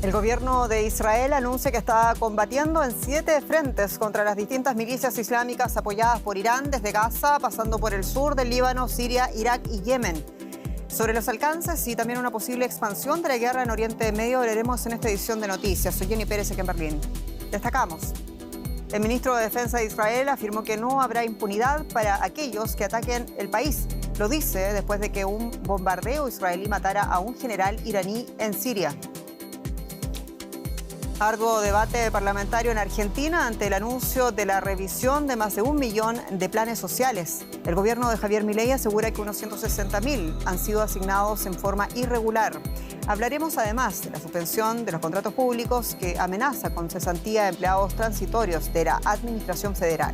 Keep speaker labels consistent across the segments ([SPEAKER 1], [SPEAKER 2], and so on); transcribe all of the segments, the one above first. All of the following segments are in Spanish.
[SPEAKER 1] El gobierno de Israel anuncia que está combatiendo en 7 frentes contra las distintas milicias islámicas apoyadas por Irán, desde Gaza, pasando por el sur del Líbano, Siria, Irak y Yemen. Sobre los alcances y también una posible expansión de la guerra en Oriente Medio hablaremos en esta edición de Noticias. Soy Jenny Pérez, aquí en Berlín. Destacamos. El ministro de Defensa de Israel afirmó que no habrá impunidad para aquellos que ataquen el país. Lo dice después de que un bombardeo israelí matara a un general iraní en Siria. Arduo debate parlamentario en Argentina ante el anuncio de la revisión de más de 1 millón de planes sociales. El gobierno de Javier Milei asegura que unos 160.000 han sido asignados en forma irregular. Hablaremos además de la suspensión de los contratos públicos que amenaza con cesantía de empleados transitorios de la Administración Federal.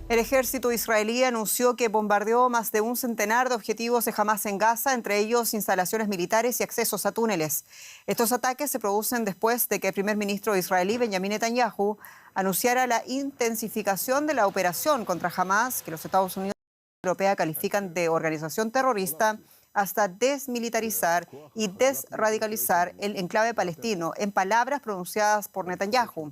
[SPEAKER 1] El ejército israelí anunció que bombardeó más de un centenar de objetivos de Hamás en Gaza, entre ellos instalaciones militares y accesos a túneles. Estos ataques se producen después de que el primer ministro israelí, Benjamin Netanyahu, anunciara la intensificación de la operación contra Hamás, que los Estados Unidos y la Unión Europea califican de organización terrorista, hasta desmilitarizar y desradicalizar el enclave palestino, en palabras pronunciadas por Netanyahu.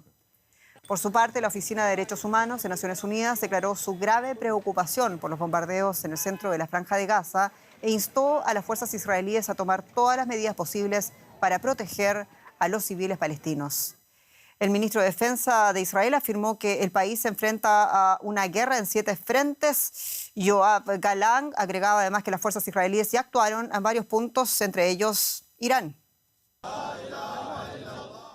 [SPEAKER 1] Por su parte, la Oficina de Derechos Humanos de Naciones Unidas declaró su grave preocupación por los bombardeos en el centro de la Franja de Gaza e instó a las fuerzas israelíes a tomar todas las medidas posibles para proteger a los civiles palestinos. El ministro de Defensa de Israel afirmó que el país se enfrenta a una guerra en 7 frentes. Yoav Gallant agregaba además que las fuerzas israelíes ya actuaron en varios puntos, entre ellos Irán.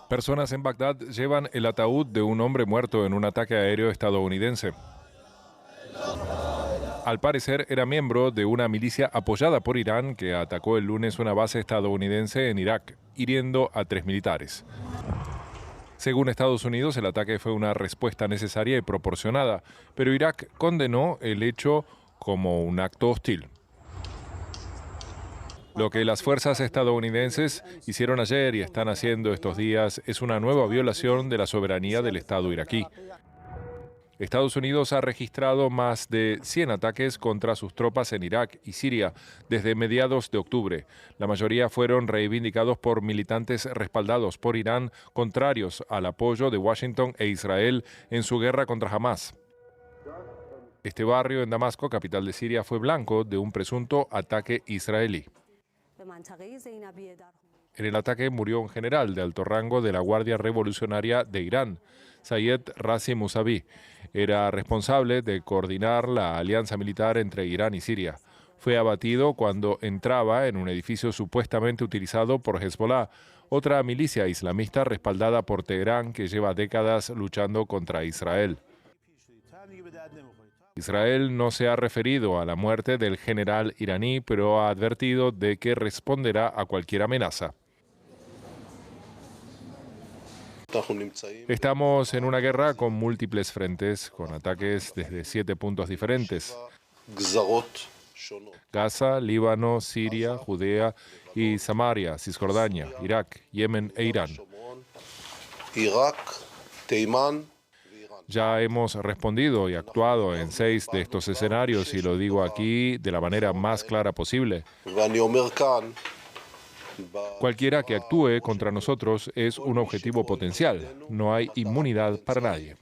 [SPEAKER 2] Personas en Bagdad llevan el ataúd de un hombre muerto en un ataque aéreo estadounidense. Al parecer era miembro de una milicia apoyada por Irán que atacó el lunes una base estadounidense en Irak, hiriendo a 3 militares. Según Estados Unidos, el ataque fue una respuesta necesaria y proporcionada, pero Irak condenó el hecho como un acto hostil. Lo que las fuerzas estadounidenses hicieron ayer y están haciendo estos días es una nueva violación de la soberanía del Estado iraquí. Estados Unidos ha registrado más de 100 ataques contra sus tropas en Irak y Siria desde mediados de octubre. La mayoría fueron reivindicados por militantes respaldados por Irán, contrarios al apoyo de Washington e Israel en su guerra contra Hamás. Este barrio en Damasco, capital de Siria, fue blanco de un presunto ataque israelí. En el ataque murió un general de alto rango de la Guardia Revolucionaria de Irán, Sayed Razi Mousavi. Era responsable de coordinar la alianza militar entre Irán y Siria. Fue abatido cuando entraba en un edificio supuestamente utilizado por Hezbollah, otra milicia islamista respaldada por Teherán que lleva décadas luchando contra Israel. Israel no se ha referido a la muerte del general iraní, pero ha advertido de que responderá a cualquier amenaza. Estamos en una guerra con múltiples frentes, con ataques desde 7 puntos diferentes: Gaza, Líbano, Siria, Judea y Samaria, Cisjordania, Irak, Yemen e Irán. Ya hemos respondido y actuado en 6 de estos escenarios y lo digo aquí de la manera más clara posible. Cualquiera que actúe contra nosotros es un objetivo potencial. No hay inmunidad para nadie.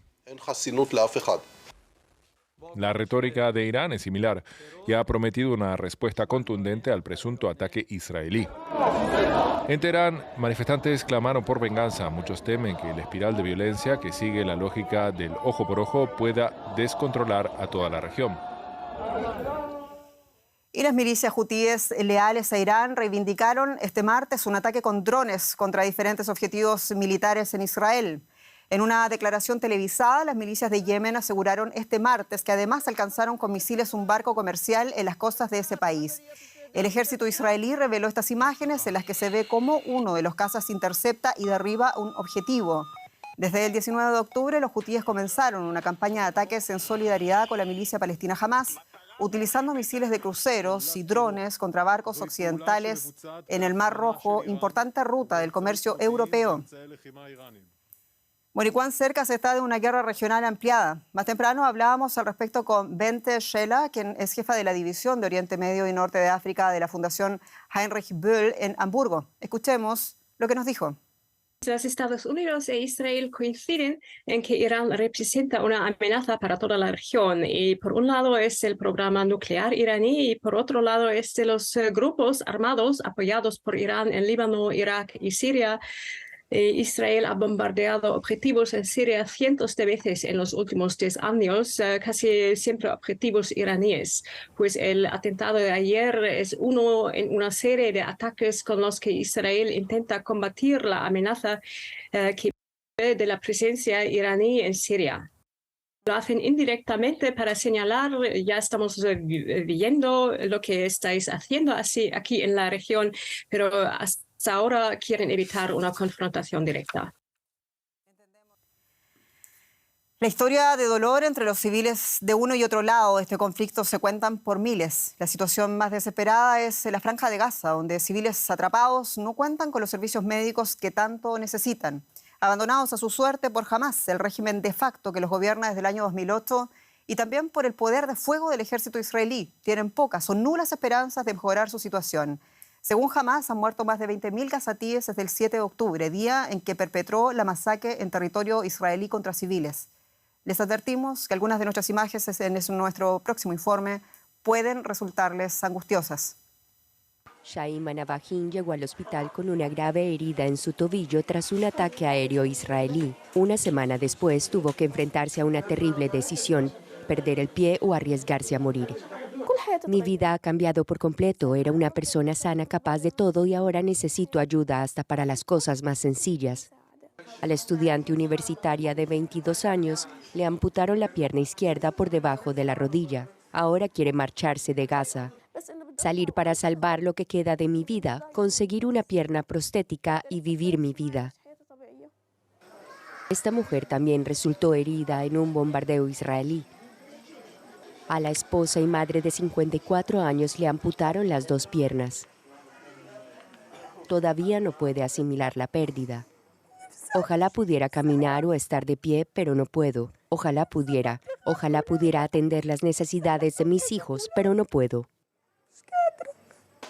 [SPEAKER 2] La retórica de Irán es similar y ha prometido una respuesta contundente al presunto ataque israelí. En Teherán, manifestantes clamaron por venganza. Muchos temen que la espiral de violencia que sigue la lógica del ojo por ojo pueda descontrolar a toda la región.
[SPEAKER 1] Y las milicias hutíes leales a Irán reivindicaron este martes un ataque con drones contra diferentes objetivos militares en Israel. En una declaración televisada, las milicias de Yemen aseguraron este martes que además alcanzaron con misiles un barco comercial en las costas de ese país. El ejército israelí reveló estas imágenes en las que se ve cómo uno de los cazas intercepta y derriba un objetivo. Desde el 19 de octubre, los hutíes comenzaron una campaña de ataques en solidaridad con la milicia palestina Hamás, utilizando misiles de cruceros y drones contra barcos occidentales en el Mar Rojo, importante ruta del comercio europeo. Bueno, ¿y cuán cerca se está de una guerra regional ampliada? Más temprano hablábamos al respecto con Bente Schela, quien es jefa de la División de Oriente Medio y Norte de África de la Fundación Heinrich Böll en Hamburgo. Escuchemos lo que nos dijo.
[SPEAKER 3] Los Estados Unidos e Israel coinciden en que Irán representa una amenaza para toda la región. Y por un lado es el programa nuclear iraní y por otro lado es de los grupos armados apoyados por Irán en Líbano, Irak y Siria. Israel ha bombardeado objetivos en Siria cientos de veces en los últimos 10 años, casi siempre objetivos iraníes. Pues el atentado de ayer es uno en una serie de ataques con los que Israel intenta combatir la amenaza que viene de la presencia iraní en Siria. Lo hacen indirectamente para señalar, ya estamos viendo lo que estáis haciendo así aquí en la región, pero hasta ahora quieren evitar una confrontación directa.
[SPEAKER 1] La historia de dolor entre los civiles de uno y otro lado de este conflicto se cuentan por miles. La situación más desesperada es en la Franja de Gaza, donde civiles atrapados no cuentan con los servicios médicos que tanto necesitan. Abandonados a su suerte por Hamás, el régimen de facto que los gobierna desde el año 2008, y también por el poder de fuego del ejército israelí. Tienen pocas o nulas esperanzas de mejorar su situación. Según Hamás, han muerto más de 20.000 gazatíes desde el 7 de octubre, día en que perpetró la masacre en territorio israelí contra civiles. Les advertimos que algunas de nuestras imágenes en nuestro próximo informe pueden resultarles angustiosas.
[SPEAKER 4] Shaima Navajín llegó al hospital con una grave herida en su tobillo tras un ataque aéreo israelí. Una semana después tuvo que enfrentarse a una terrible decisión: perder el pie o arriesgarse a morir. Mi vida ha cambiado por completo. Era una persona sana, capaz de todo, y ahora necesito ayuda hasta para las cosas más sencillas. A la estudiante universitaria de 22 años le amputaron la pierna izquierda por debajo de la rodilla. Ahora quiere marcharse de Gaza, salir para salvar lo que queda de mi vida, conseguir una pierna prostética y vivir mi vida. Esta mujer también resultó herida en un bombardeo israelí. A la esposa y madre de 54 años le amputaron las dos piernas. Todavía no puede asimilar la pérdida. Ojalá pudiera caminar o estar de pie, pero no puedo. Ojalá pudiera atender las necesidades de mis hijos, pero no puedo.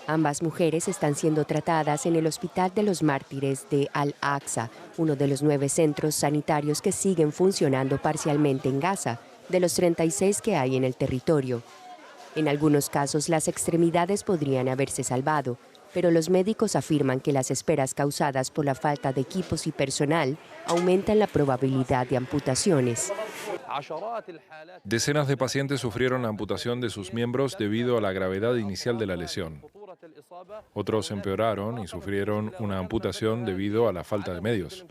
[SPEAKER 4] Ambas mujeres están siendo tratadas en el Hospital de los Mártires de Al-Aqsa, uno de los 9 centros sanitarios que siguen funcionando parcialmente en Gaza, de los 36 que hay en el territorio. En algunos casos, las extremidades podrían haberse salvado, pero los médicos afirman que las esperas causadas por la falta de equipos y personal aumentan la probabilidad de amputaciones.
[SPEAKER 2] Decenas de pacientes sufrieron la amputación de sus miembros debido a la gravedad inicial de la lesión. Otros empeoraron y sufrieron una amputación debido a la falta de medios.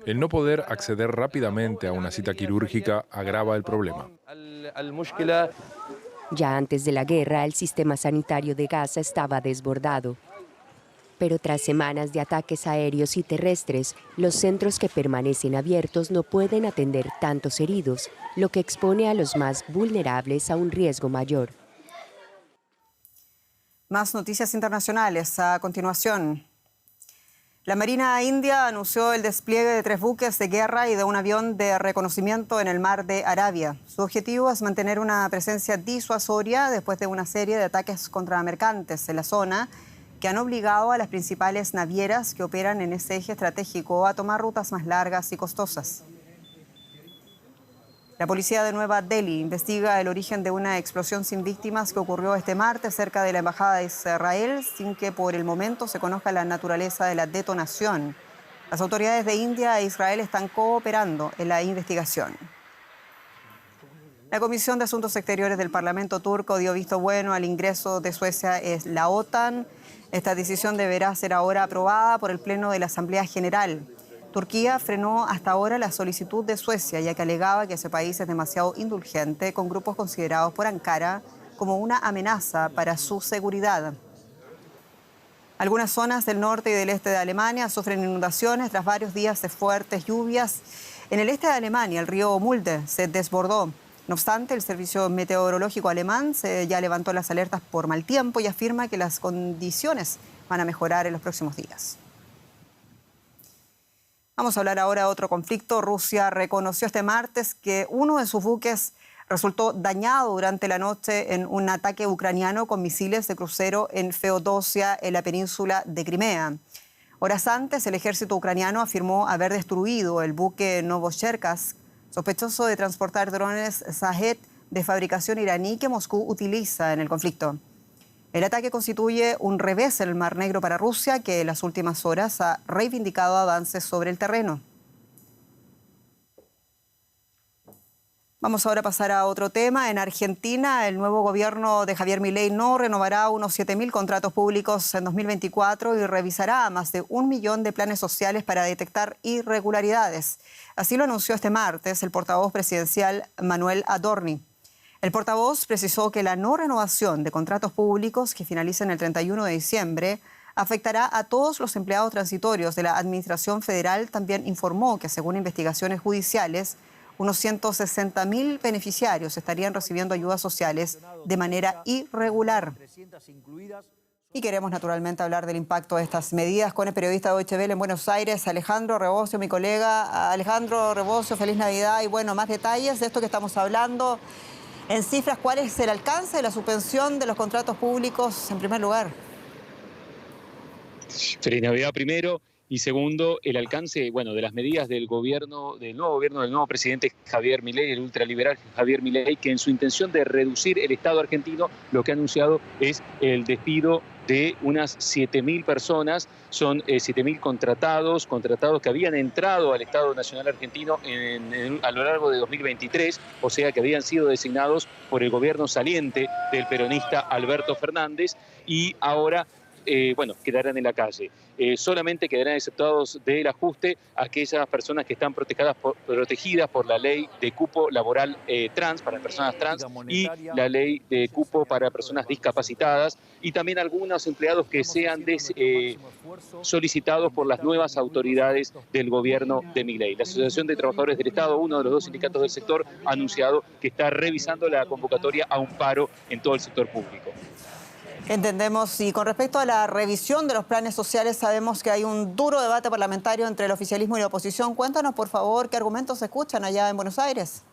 [SPEAKER 2] El no poder acceder rápidamente a una cita quirúrgica agrava el problema.
[SPEAKER 4] Ya antes de la guerra, el sistema sanitario de Gaza estaba desbordado. Pero tras semanas de ataques aéreos y terrestres, los centros que permanecen abiertos no pueden atender tantos heridos, lo que expone a los más vulnerables a un riesgo mayor.
[SPEAKER 1] Más noticias internacionales a continuación. La Marina India anunció el despliegue de 3 buques de guerra y de un avión de reconocimiento en el mar de Arabia. Su objetivo es mantener una presencia disuasoria después de una serie de ataques contra mercantes en la zona que han obligado a las principales navieras que operan en ese eje estratégico a tomar rutas más largas y costosas. La policía de Nueva Delhi investiga el origen de una explosión sin víctimas que ocurrió este martes cerca de la embajada de Israel, sin que por el momento se conozca la naturaleza de la detonación. Las autoridades de India e Israel están cooperando en la investigación. La Comisión de Asuntos Exteriores del Parlamento turco dio visto bueno al ingreso de Suecia en la OTAN. Esta decisión deberá ser ahora aprobada por el Pleno de la Asamblea General. Turquía frenó hasta ahora la solicitud de Suecia, ya que alegaba que ese país es demasiado indulgente con grupos considerados por Ankara como una amenaza para su seguridad. Algunas zonas del norte y del este de Alemania sufren inundaciones tras varios días de fuertes lluvias. En el este de Alemania, el río Mulde se desbordó. No obstante, el Servicio Meteorológico alemán ya levantó las alertas por mal tiempo y afirma que las condiciones van a mejorar en los próximos días. Vamos a hablar ahora de otro conflicto. Rusia reconoció este martes que uno de sus buques resultó dañado durante la noche en un ataque ucraniano con misiles de crucero en Feodosia, en la península de Crimea. Horas antes, el ejército ucraniano afirmó haber destruido el buque Novocherkassk, sospechoso de transportar drones Shahed de fabricación iraní que Moscú utiliza en el conflicto. El ataque constituye un revés en el Mar Negro para Rusia, que en las últimas horas ha reivindicado avances sobre el terreno. Vamos ahora a pasar a otro tema. En Argentina, el nuevo gobierno de Javier Milei no renovará unos 7.000 contratos públicos en 2024 y revisará más de 1 millón de planes sociales para detectar irregularidades. Así lo anunció este martes el portavoz presidencial Manuel Adorni. El portavoz precisó que la no renovación de contratos públicos que finalicen el 31 de diciembre afectará a todos los empleados transitorios de la Administración Federal. También informó que, según investigaciones judiciales, unos 160.000 beneficiarios estarían recibiendo ayudas sociales de manera irregular. Y queremos naturalmente hablar del impacto de estas medidas con el periodista de Deutsche Welle en Buenos Aires, Alejandro Rebocio, mi colega. Alejandro Rebocio, feliz Navidad y bueno, más detalles de esto que estamos hablando. En cifras, ¿cuál es el alcance de la suspensión de los contratos públicos en primer lugar?
[SPEAKER 5] Feliz Navidad primero. Y segundo, el alcance, de las medidas del nuevo presidente Javier Milei, el ultraliberal Javier Milei, que en su intención de reducir el Estado argentino, lo que ha anunciado es el despido de unas 7.000 personas. Son 7.000 contratados que habían entrado al Estado Nacional Argentino a lo largo de 2023, o sea que habían sido designados por el gobierno saliente del peronista Alberto Fernández y ahora quedarán en la calle. Solamente quedarán exceptuados del ajuste aquellas personas que están protegidas por la ley de cupo laboral trans, para personas trans, y la ley de cupo para personas discapacitadas, y también algunos empleados que sean solicitados por las nuevas autoridades del gobierno de Milei. La Asociación de Trabajadores del Estado, uno de los dos sindicatos del sector, ha anunciado que está revisando la convocatoria a un paro en todo el sector público.
[SPEAKER 1] Entendemos. Y con respecto a la revisión de los planes sociales, sabemos que hay un duro debate parlamentario entre el oficialismo y la oposición. Cuéntanos, por favor, qué argumentos se escuchan allá en Buenos Aires.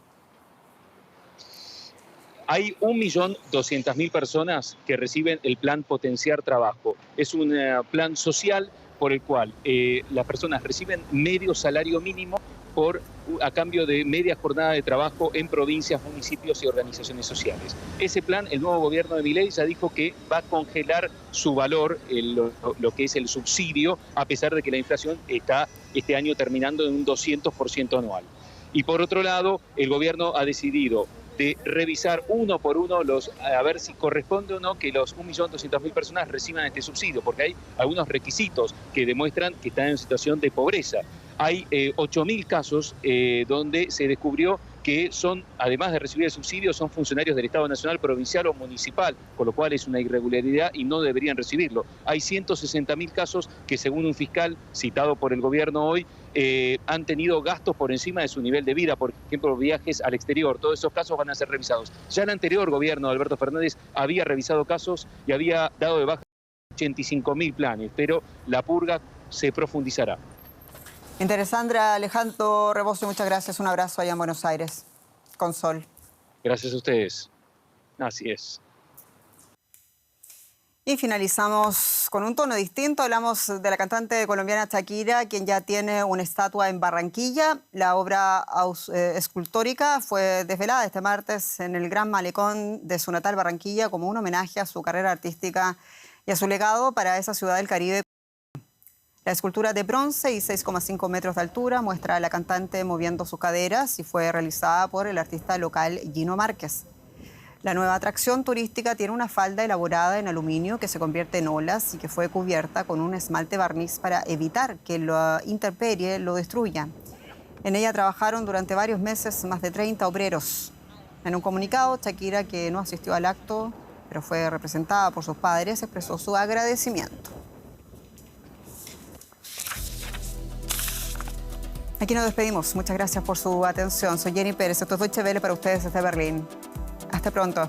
[SPEAKER 5] Hay 1.200.000 personas que reciben el plan Potenciar Trabajo. Es un plan social por el cual las personas reciben medio salario mínimo a cambio de media jornada de trabajo en provincias, municipios y organizaciones sociales. Ese plan, el nuevo gobierno de Milei ya dijo que va a congelar su valor, lo que es el subsidio, a pesar de que la inflación está este año terminando en un 200% anual. Y por otro lado, el gobierno ha decidido de revisar uno por uno a ver si corresponde o no que los 1.200.000 personas reciban este subsidio, porque hay algunos requisitos que demuestran que están en situación de pobreza. Hay 8.000 casos donde se descubrió que son, además de recibir el subsidio, son funcionarios del Estado Nacional, provincial o municipal, con lo cual es una irregularidad y no deberían recibirlo. Hay 160.000 casos que, según un fiscal citado por el gobierno hoy, han tenido gastos por encima de su nivel de vida, por ejemplo, viajes al exterior. Todos esos casos van a ser revisados. Ya el anterior gobierno de Alberto Fernández había revisado casos y había dado de baja 85.000 planes, pero la purga se profundizará.
[SPEAKER 1] Interesante, Alejandro Rebocio, muchas gracias. Un abrazo allá en Buenos Aires, con sol.
[SPEAKER 5] Gracias a ustedes. Así es.
[SPEAKER 1] Y finalizamos con un tono distinto. Hablamos de la cantante colombiana Shakira, quien ya tiene una estatua en Barranquilla. La obra escultórica fue desvelada este martes en el Gran Malecón de su natal Barranquilla como un homenaje a su carrera artística y a su legado para esa ciudad del Caribe. La escultura de bronce y 6,5 metros de altura muestra a la cantante moviendo sus caderas y fue realizada por el artista local Gino Márquez. La nueva atracción turística tiene una falda elaborada en aluminio que se convierte en olas y que fue cubierta con un esmalte barniz para evitar que la intemperie lo destruya. En ella trabajaron durante varios meses más de 30 obreros. En un comunicado, Shakira, que no asistió al acto, pero fue representada por sus padres, expresó su agradecimiento. Aquí nos despedimos. Muchas gracias por su atención. Soy Jenny Pérez. Esto es Deutsche Welle para ustedes desde Berlín. Hasta pronto.